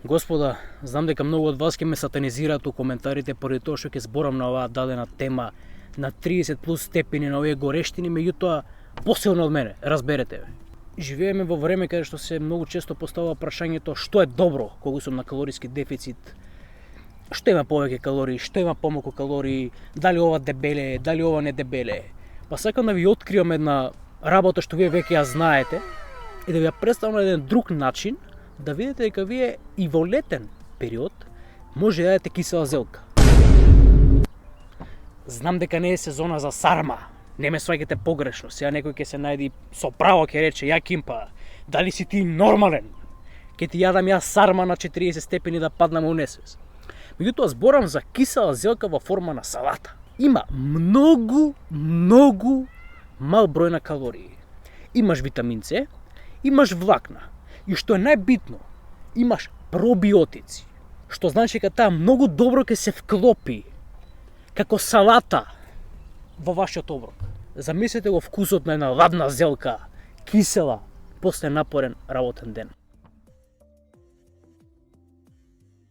Господа, знам дека многу од вас ќе ме сатанизираат у коментарите поради тоа што ќе зборам на оваа дадена тема на 30 плюс степени на овие горештини, меѓутоа посилно од мене, разберете ме. Живееме во време каде што се многу често поставува прашањето што е добро кога сум на калориски дефицит, што има повеќе калории, што има помалку калории, дали ова дебеле, дали ова не дебеле. Па сакам да ви откриам една работа што вие веќе ја знаете и да ви ја представам на еден друг начин, да видите дека вие и во летен период може да јадете кисела зелка. Знам дека не е сезона за сарма, не ме сваќате погрешно, сега некој ќе се најди со право ќе рече, ја Кимпа, дали си ти нормален? Ќе ти јадам јас сарма на 40 степени да паднам у несвес. Меѓутоа зборам за кисела зелка во форма на салата. Има многу мал број на калории. Имаш витамин С, имаш влакна и што е најбитно, имаш пробиотици, што значи дека таа многу добро ќе се вклопи како салата во вашиот оброк. Замислете го вкусот на една ладна зелка, кисела, после напорен работен ден.